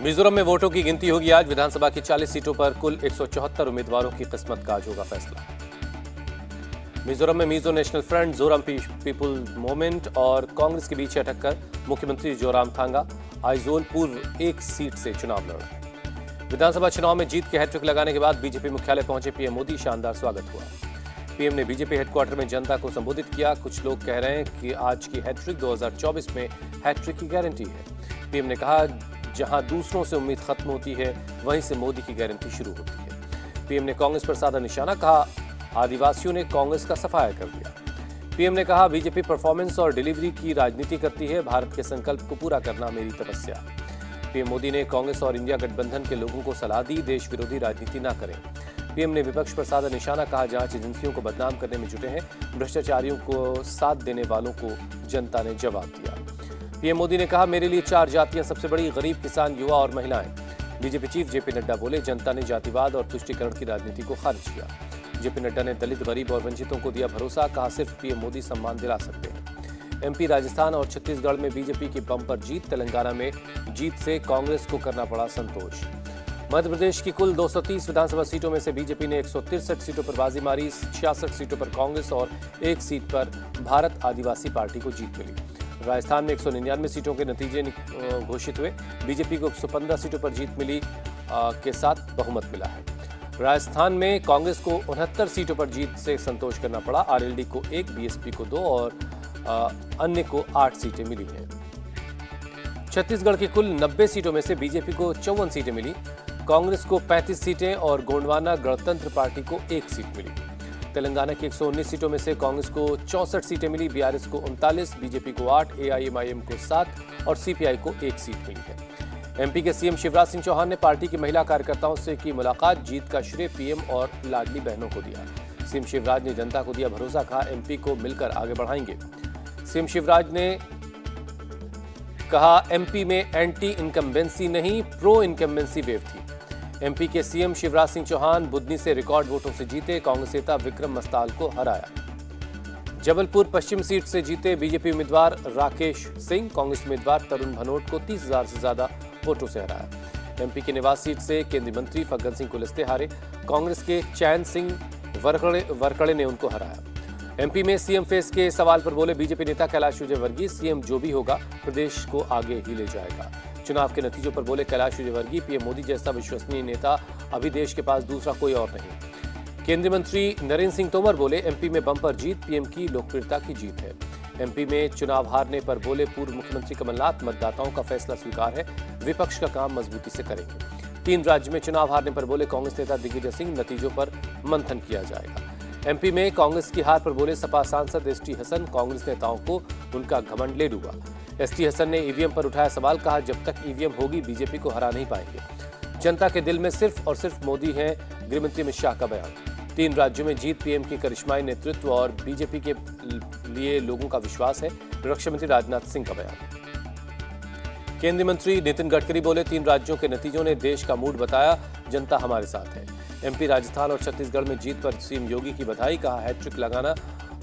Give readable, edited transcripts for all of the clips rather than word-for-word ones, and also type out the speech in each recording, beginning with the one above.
मिजोरम में वोटों की गिनती होगी आज। विधानसभा की 40 सीटों पर कुल 174 उम्मीदवारों की किस्मत का आज होगा फैसला। मिजोरम में Mizo National Front, Zoram People Movement और कांग्रेस के बीच है टक्कर। मुख्यमंत्री जोरामथांगा आइजोल पूर्व एक सीट से चुनाव लड़ रहे हैं। विधानसभा चुनाव में जीत के हैट्रिक लगाने के बाद बीजेपी मुख्यालय पहुंचे पीएम मोदी, शानदार स्वागत हुआ। पीएम ने बीजेपी हेडक्वार्टर में जनता को संबोधित किया। कुछ लोग कह रहे हैं कि आज की हैट्रिक 2024 में हैट्रिक की गारंटी है। पीएम ने कहा, जहां दूसरों से उम्मीद खत्म होती है वहीं से मोदी की गारंटी शुरू होती है। पीएम ने कांग्रेस पर साधा निशाना, कहा आदिवासियों ने कांग्रेस का सफाया कर दिया। पीएम ने कहा, बीजेपी परफॉर्मेंस और डिलीवरी की राजनीति करती है, भारत के संकल्प को पूरा करना मेरी तपस्या। पीएम मोदी ने कांग्रेस और इंडिया गठबंधन के लोगों को सलाह दी, देश विरोधी राजनीति न करें। पीएम ने विपक्ष पर साधा निशाना, कहा जांच एजेंसियों को बदनाम करने में जुटे हैं, भ्रष्टाचारियों को साथ देने वालों को जनता ने जवाब दिया। पीएम मोदी ने कहा, मेरे लिए 4 जातियां सबसे बड़ी, गरीब, किसान, युवा और महिलाएं। बीजेपी चीफ जेपी नड्डा बोले, जनता ने जातिवाद और तुष्टीकरण की राजनीति को खारिज किया। जेपी नड्डा ने दलित, गरीब और वंचितों को दिया भरोसा, कहा सिर्फ पीएम मोदी सम्मान दिला सकते हैं। एमपी, राजस्थान और छत्तीसगढ़ में बीजेपी की बम्पर जीत, तेलंगाना में जीत से कांग्रेस को करना पड़ा संतोष। मध्य प्रदेश की कुल 230 विधानसभा सीटों में से बीजेपी ने 163 सीटों पर बाजी मारी, 66 सीटों पर कांग्रेस और 1 सीट पर भारत आदिवासी पार्टी को जीत मिली। राजस्थान में 199 सीटों के नतीजे घोषित हुए। बीजेपी को 115 सीटों पर जीत मिली के साथ बहुमत मिला है। राजस्थान में कांग्रेस को 69 सीटों पर जीत से संतोष करना पड़ा। आरएलडी को 1, बीएसपी को 2 और अन्य को 8 सीटें मिली हैं। छत्तीसगढ़ की कुल 90 सीटों में से बीजेपी को 54 सीटें मिली, कांग्रेस को 35 सीटें और गोंडवाना गणतंत्र पार्टी को 1 सीट मिली। तेलंगाना की 119 सीटों में से कांग्रेस को 64 सीटें मिली, बीआरएस को 39, बीजेपी को 8, एआईएमआईएम को 7 और सीपीआई को 1 सीट मिली है। एमपी के सीएम शिवराज सिंह चौहान ने पार्टी की महिला कार्यकर्ताओं से की मुलाकात, जीत का श्रेय पीएम और लाडली बहनों को दिया। सीएम शिवराज ने जनता को दिया भरोसा, कहा एमपी को मिलकर आगे बढ़ाएंगे। सीएम शिवराज ने कहा, एमपी में एंटी इनकम्बेंसी नहीं, प्रो इनकम्बेंसी वेव थी। एमपी के सीएम शिवराज सिंह चौहान बुधनी से रिकॉर्ड वोटों से जीते, कांग्रेस नेता विक्रम मस्ताल को हराया। जबलपुर पश्चिम सीट से जीते बीजेपी उम्मीदवार राकेश सिंह, कांग्रेस उम्मीदवार तरुण भनोट को 30,000 से ज्यादा वोटों से हराया। एमपी के निवास सीट से केंद्रीय मंत्री फग्गन सिंह कुलस्ते हारे, कांग्रेस के चैन सिंह वरकड़े ने उनको हराया। एमपी में सीएम फेस के सवाल पर बोले बीजेपी नेता कैलाश विजयवर्गीय, सीएम जो भी होगा प्रदेश को आगे ही ले जाएगा। चुनाव के नतीजों पर बोले कैलाश विजयवर्गीय, पीएम मोदी जैसा विश्वसनीय नेता अभी देश के पास दूसरा कोई और नहीं। केंद्रीय मंत्री नरेंद्र सिंह तोमर बोले, एमपी में बम्पर जीत, पीएम की लोकप्रियता की जीत है। एमपी में चुनाव हारने पर बोले पूर्व मुख्यमंत्री कमलनाथ, मतदाताओं का फैसला स्वीकार है, विपक्ष का काम मजबूती से करेंगे। 3 राज्य में चुनाव हारने पर बोले कांग्रेस नेता दिग्विजय सिंह, नतीजों पर मंथन किया जाएगा। एमपी में कांग्रेस की हार पर बोले सपा सांसद एसटी हसन, कांग्रेस नेताओं को उनका घमंड ले डूबा। एसटी हसन ने ईवीएम पर उठाया सवाल, कहा जब तक ईवीएम होगी बीजेपी को हरा नहीं पाएंगे। जनता के दिल में सिर्फ और सिर्फ मोदी है, गृहमंत्री अमित शाह का बयान। 3 राज्यों में जीत, पीएम की करिश्माई नेतृत्व और बीजेपी के लिए लोगों का विश्वास है, रक्षा मंत्री राजनाथ सिंह का बयान। केंद्रीय मंत्री नितिन गडकरी बोले, 3 राज्यों के नतीजों ने देश का मूड बताया, जनता हमारे साथ है। एमपी, राजस्थान और छत्तीसगढ़ में जीत पर सीएम योगी की बधाई, कहा हैट्रिक लगाना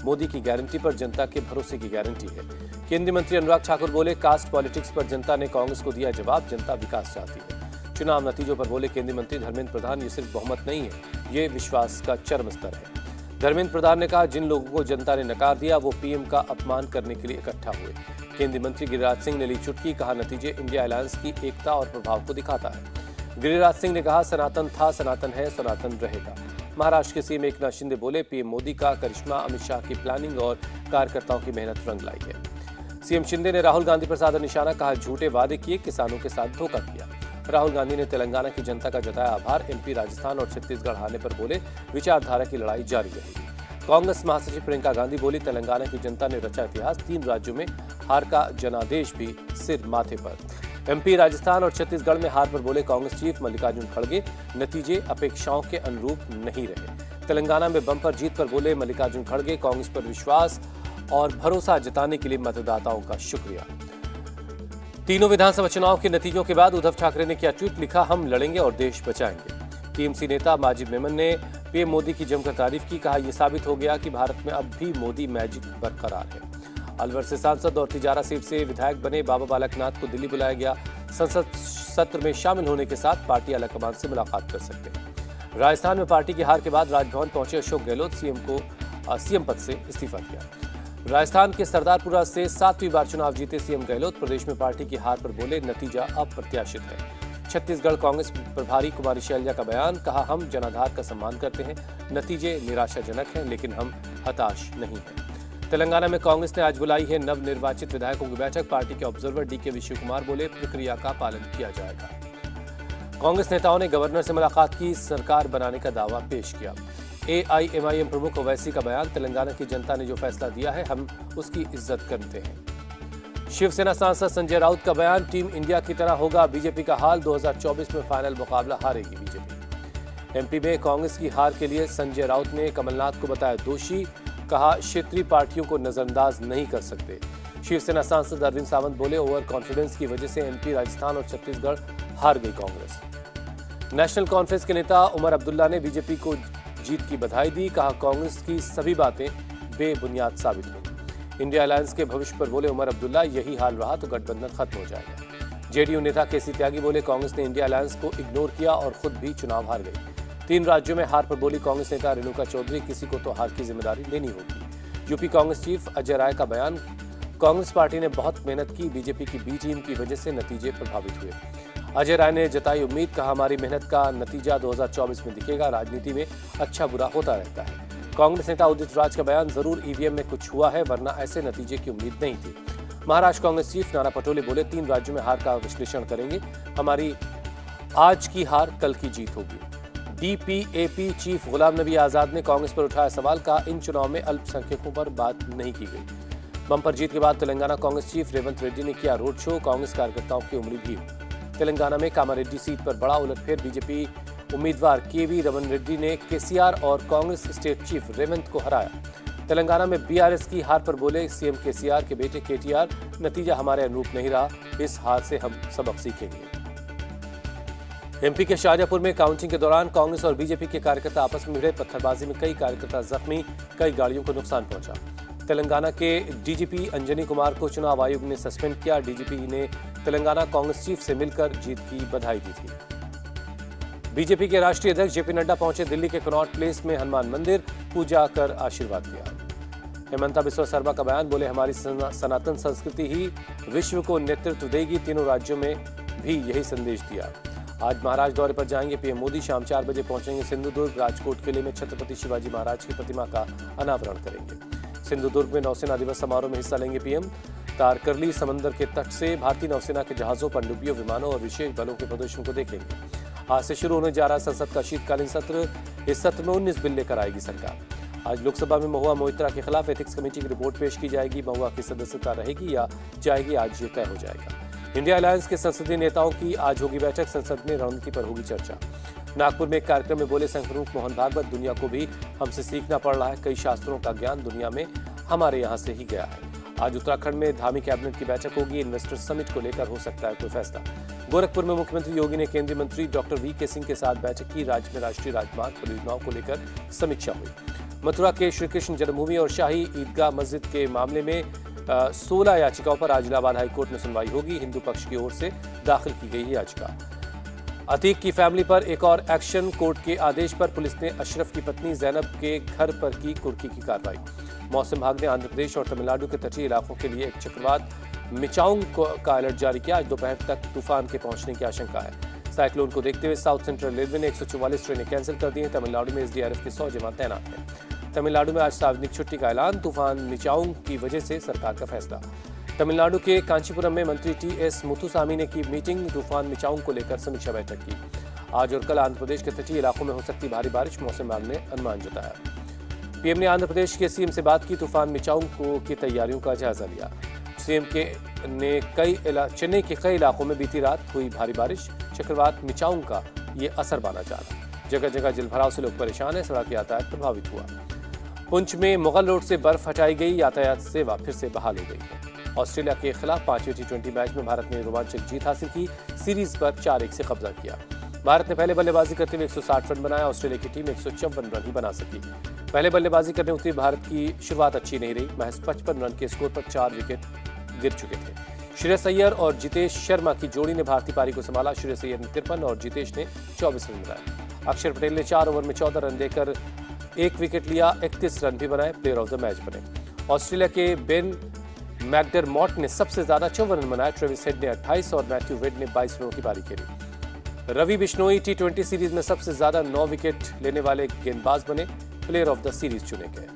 मोदी की गारंटी पर जनता के भरोसे की गारंटी है। केंद्रीय मंत्री अनुराग ठाकुर बोले, कास्ट पॉलिटिक्स पर जनता ने कांग्रेस को दिया जवाब, जनता विकास चाहती है। चुनाव नतीजों पर बोले केंद्रीय मंत्री धर्मेंद्र प्रधान, ये सिर्फ बहुमत नहीं है, ये विश्वास का चरम स्तर है। धर्मेंद्र प्रधान ने कहा, जिन लोगों को जनता ने नकार दिया वो पीएम का अपमान करने के लिए इकट्ठा हुए। केंद्रीय मंत्री गिरिराज सिंह ने ली चुटकी, कहा नतीजे इंडिया अलायंस की एकता और प्रभाव को दिखाता है। गिरिराज सिंह ने कहा, सनातन था, सनातन है, सनातन रहेगा। महाराष्ट्र के सीएम एकनाथ शिंदे बोले, पीएम मोदी का करिश्मा अमित शाह की प्लानिंग और कार्यकर्ताओं की मेहनत रंग लाई है। सीएम शिंदे ने राहुल गांधी पर साधा निशाना, कहा झूठे वादे किए, किसानों के साथ धोखा किया। राहुल गांधी ने तेलंगाना की जनता का जताया आभार। एमपी, राजस्थान और छत्तीसगढ़ हारने पर बोले विचारधारा की लड़ाई जारी रहेगी। कांग्रेस महासचिव प्रियंका गांधी बोली, तेलंगाना की जनता ने रचा इतिहास, 3 राज्यों में हार का जनादेश भी सिर माथे पर। एमपी, राजस्थान और छत्तीसगढ़ में हार पर बोले कांग्रेस चीफ मल्लिकार्जुन खड़गे, नतीजे अपेक्षाओं के अनुरूप नहीं रहे। तेलंगाना में बम्पर जीत पर बोले मल्लिकार्जुन खड़गे, कांग्रेस पर विश्वास और भरोसा जताने के लिए मतदाताओं का शुक्रिया। तीनों विधानसभा चुनाव के नतीजों के बाद उद्धव ठाकरे ने किया ट्वीट, लिखा हम लड़ेंगे और देश बचाएंगे। टीएमसी नेता माजिद मेमन ने पीएम मोदी की जमकर तारीफ की, कहा यह साबित हो गया कि भारत में अब भी मोदी मैजिक बरकरार है। अलवर से सांसद और तिजारा सीट से विधायक बने बाबा बालकनाथ को दिल्ली बुलाया गया। संसद सत्र में शामिल होने के साथ पार्टी आलाकमान से मुलाकात कर सकते हैं। राजस्थान में पार्टी की हार के बाद राजभवन पहुंचे अशोक गहलोत सीएम पद से इस्तीफा दिया। राजस्थान के सरदारपुरा से 7वीं बार चुनाव जीते सीएम गहलोत प्रदेश में पार्टी की हार पर बोले, नतीजा अप्रत्याशित है। छत्तीसगढ़ कांग्रेस प्रभारी कुमारी शैलजा का बयान, कहा हम जनाधार का सम्मान करते हैं, नतीजे निराशाजनक हैं लेकिन हम हताश नहीं हैं। तेलंगाना में कांग्रेस ने आज बुलाई है नवनिर्वाचित विधायकों की बैठक। पार्टी के ऑब्जर्वर डीके विजय कुमार बोले, प्रक्रिया का पालन किया जाएगा। कांग्रेस नेताओं ने गवर्नर से मुलाकात की, सरकार बनाने का दावा पेश किया। एआईएमआईएम प्रमुख ओवैसी का बयान, तेलंगाना की जनता ने जो फैसला दिया है हम उसकी इज्जत करते हैं। शिवसेना सांसद संजय राउत का बयान, टीम इंडिया की तरह होगा बीजेपी का हाल, 2024 में फाइनल मुकाबला हारेगी बीजेपी। एमपी में कांग्रेस की हार के लिए संजय राउत ने कमलनाथ को बताया दोषी, कहा क्षेत्रीय पार्टियों को नजरअंदाज नहीं कर सकते। शिवसेना सांसद अरविंद सावंत बोले, ओवर कॉन्फिडेंस की वजह से एमपी, राजस्थान और छत्तीसगढ़ हार गई कांग्रेस। नेशनल कॉन्फ्रेंस के नेता उमर अब्दुल्ला ने बीजेपी को जीत की बधाई दी, कहा कांग्रेस की सभी बातें बेबुनियाद साबित हुई। इंडिया अलायंस के भविष्य पर बोले उमर अब्दुल्ला, यही हाल रहा तो गठबंधन खत्म हो जाएगा। जेडीयू नेता केसी त्यागी बोले, कांग्रेस ने इंडिया अलायंस को इग्नोर किया और खुद भी चुनाव हार गई। 3 राज्यों में हार पर बोली कांग्रेस नेता रेणुका चौधरी, किसी को तो हार की जिम्मेदारी लेनी होगी। यूपी कांग्रेस चीफ अजय राय का बयान, कांग्रेस पार्टी ने बहुत मेहनत की, बीजेपी की बी टीम की वजह से नतीजे प्रभावित हुए। अजय राय ने जताई उम्मीद, कहा हमारी मेहनत का नतीजा 2024 में दिखेगा। राजनीति में अच्छा बुरा होता रहता है। कांग्रेस नेता उदित राज का बयान, जरूर ईवीएम में कुछ हुआ है वरना ऐसे नतीजे की उम्मीद नहीं थी। महाराष्ट्र कांग्रेस चीफ नाना पटोले बोले, 3 राज्यों में हार का विश्लेषण करेंगे, हमारी आज की हार कल की जीत होगी। डीपीएपी चीफ गुलाम नबी आजाद ने कांग्रेस पर उठाया सवाल, कहा इन चुनाव में अल्पसंख्यकों पर बात नहीं की गई। बंपर जीत के बाद तेलंगाना कांग्रेस चीफ रेवंत रेड्डी ने किया रोड शो, कांग्रेस कार्यकर्ताओं की उमड़ी भीड़। तेलंगाना में कामारेड्डी सीट पर बड़ा उलटफेर, बीजेपी उम्मीदवार केवी रमन रेड्डी ने केसीआर और कांग्रेस स्टेट चीफ रेवंत को हराया। तेलंगाना में बीआरएस की हार पर बोले सीएम केसीआर के बेटे केटीआर, नतीजा हमारे अनुरूप नहीं रहा, इस हार से हम सबक सीखेंगे। एमपी के शाहजहांपुर में काउंटिंग के दौरान कांग्रेस और बीजेपी के कार्यकर्ता आपस में भिड़े, पत्थरबाजी में कई कार्यकर्ता जख्मी, कई गाड़ियों को नुकसान पहुंचा। तेलंगाना के डीजीपी अंजनी कुमार को चुनाव आयोग ने सस्पेंड किया। डीजीपी ने तेलंगाना कांग्रेस चीफ से मिलकर जीत की बधाई दी थी। बीजेपी के राष्ट्रीय अध्यक्ष जेपी नड्डा पहुंचे दिल्ली के कनॉट प्लेस में हनुमान मंदिर, पूजा कर आशीर्वाद दिया। हेमंता बिस्वा शर्मा का बयान, बोले हमारी सनातन संस्कृति ही विश्व को नेतृत्व देगी, तीनों राज्यों में भी यही संदेश दिया। आज महाराष्ट्र दौरे पर जाएंगे पीएम मोदी, शाम 4 बजे पहुंचेंगे सिंधुदुर्ग, राजकोट किले में छत्रपति शिवाजी महाराज की प्रतिमा का अनावरण करेंगे। सिंधुदुर्ग में नौसेना दिवस समारोह में हिस्सा लेंगे पीएम। तारकरली समंदर के तट से भारतीय नौसेना के जहाजों, पनडुब्बियों, विमानों और विशेष बलों के प्रदर्शन को देखेंगे। आज से शुरू होने जा रहा संसद का शीतकालीन सत्र, इस सत्र में 19 बिल लेकर आएगी सरकार। आज लोकसभा में महुआ मोइत्रा के खिलाफ एथिक्स कमेटी की रिपोर्ट पेश की जाएगी। महुआ की सदस्यता रहेगी या जाएगी, आज ये तय हो जाएगा। इंडिया अलायंस के संसदीय नेताओं की आज होगी बैठक, संसद में रणनीति पर होगी चर्चा। नागपुर में एक कार्यक्रम में बोले संघ प्रमुख मोहन भागवत, दुनिया को भी हमसे सीखना पड़ रहा है, कई शास्त्रों का ज्ञान दुनिया में हमारे यहाँ से ही गया है। आज उत्तराखंड में धामी कैबिनेट की बैठक होगी, इन्वेस्टर समिट को लेकर हो सकता है कोई फैसला। गोरखपुर में मुख्यमंत्री योगी ने केंद्रीय मंत्री डॉक्टर वी.के. सिंह के साथ बैठक की, राज्य में राष्ट्रीय राजमार्ग परियोजनाओं को लेकर समीक्षा हुई। मथुरा के श्री कृष्ण जन्मभूमि और शाही ईदगाह मस्जिद के मामले में 16 याचिकाओं पर आज इलाहाबाद हाईकोर्ट में सुनवाई होगी। हिंदू पक्ष की ओर से दाखिल की गई याचिका। अतीक की फैमिली पर एक और एक्शन, कोर्ट के आदेश पर पुलिस ने अशरफ की पत्नी जैनब के घर पर की कुर्की की कार्रवाई। मौसम विभाग ने आंध्र प्रदेश और तमिलनाडु के तटीय इलाकों के लिए एक चक्रवात मिचाउंग का अलर्ट जारी किया। आज दोपहर तक तूफान के पहुंचने की आशंका है। साइक्लोन को देखते हुए साउथ सेंट्रल रेलवे ने 144 ट्रेनें कैंसिल कर दी हैं। तमिलनाडु में एसडीआरएफ के 100 जवान तैनात हैं। तमिलनाडु में आज सार्वजनिक छुट्टी का ऐलान, तूफान मिचाउंग की वजह से सरकार का फैसला। तमिलनाडु के कांचीपुरम में मंत्री टी.एस. मुथुसामी ने की मीटिंग, तूफान मिचाउंग को लेकर समीक्षा बैठक की। आज और कल आंध्र प्रदेश के तटीय इलाकों में हो सकती भारी बारिश, मौसम विभाग ने अनुमान जताया। पीएम ने आंध्र प्रदेश के सीएम से बात की, तूफान मिचाउंग की तैयारियों का जायजा लिया। सीएम ने चेन्नई के कई इलाकों में बीती रात हुई भारी बारिश, चक्रवात मिचाउंग का ये असर माना जा रहा। जगह जगह जलभराव से लोग परेशान हैं, सड़क यातायात प्रभावित हुआ। पुंछ में मुगल रोड से बर्फ हटाई गई, यातायात सेवा फिर से बहाल हो गई है। ऑस्ट्रेलिया के खिलाफ 5वें टी20 मैच में भारत ने रोमांचक जीत हासिल की, सीरीज पर 4-1 से कब्जा किया। भारत ने पहले बल्लेबाजी करते हुए 160 रन बनाया, ऑस्ट्रेलिया की टीम 154 रन ही बना सकी। पहले बल्लेबाजी करने उतरी भारत की शुरुआत अच्छी नहीं रही, महज 55 रन के स्कोर पर 4 विकेट गिर चुके थे। श्रेयस अय्यर और जितेश शर्मा की जोड़ी ने भारतीय पारी को संभाला। श्रेयस अय्यर ने 53 और जितेश ने 24 रन बनाए। अक्षर पटेल ने 4 ओवर में 14 रन देकर 1 विकेट लिया, 31 रन भी बनाए, प्लेयर ऑफ द मैच बने। ऑस्ट्रेलिया के बेन मैकडरमॉट ने सबसे ज्यादा 54 रन बनाए। ट्रेविस हेड ने 28 और मैथ्यू वेड ने 22 रनों की पारी खेली। रवि बिश्नोई टी20 सीरीज में सबसे ज्यादा 9 विकेट लेने वाले गेंदबाज बने, प्लेयर ऑफ द सीरीज चुने गए।